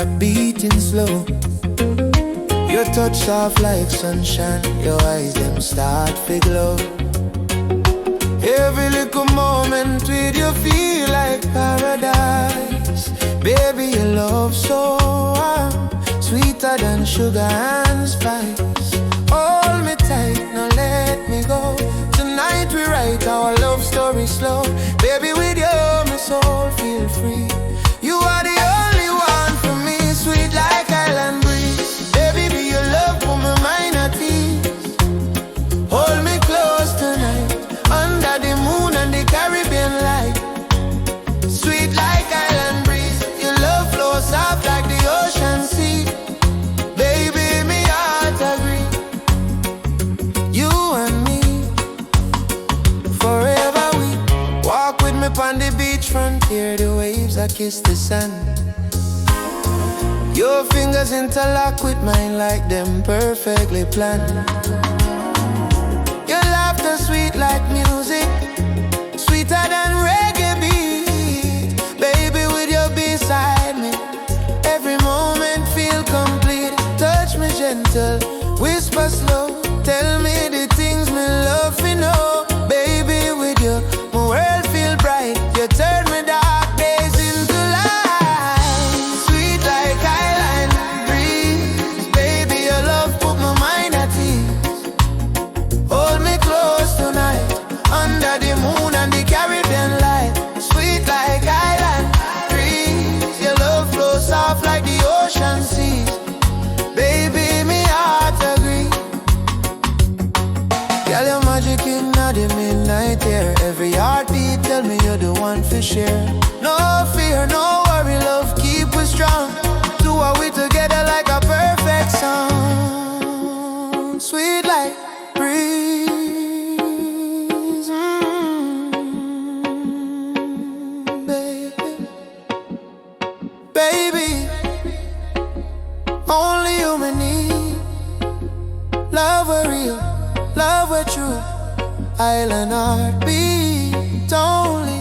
heart beating slow. Your touch soft like sunshine, your eyes them start to glow. Every little moment with you feel like paradise. Baby, your love so warm, sweeter than sugar and spice. Hold me tight, now let me go. Tonight we write our love story slow. Baby, with you, my soul feel free. You are the only one for me, sweet like island breeze. Baby, be your love for my mind at ease. Hold me close tonight, under the moon and the Caribbean light. Sweet like island breeze, your love flows soft like the ocean sea. Baby, me heart agree. You and me, forever we walk with me on the beach front. Hear the waves, I kiss the sand. Your fingers interlock with mine like them perfectly planned. Your laughter sweet like music, sweeter than reggae beat. Baby, with you beside me, every moment feel complete. Touch me gentle, whisper slow, tell me the things me love to know. Baby, with you, my world feel bright. You turn me dark days into light. Sweet like island breeze. Baby, your love put my mind at ease. Hold me close tonight, under the moon and the Caribbean light. Sweet like island breeze. Your love flows soft like the ocean seas. Baby, me heart agree. Girl, your magic in the midnight air. Every heartbeat tell me you're the one for share. No fear, no worry, love keep us strong. Two are we together like a perfect song. Sweet like breeze, baby. Baby, only you me need. Love are real, love are true. Island heartbeat, only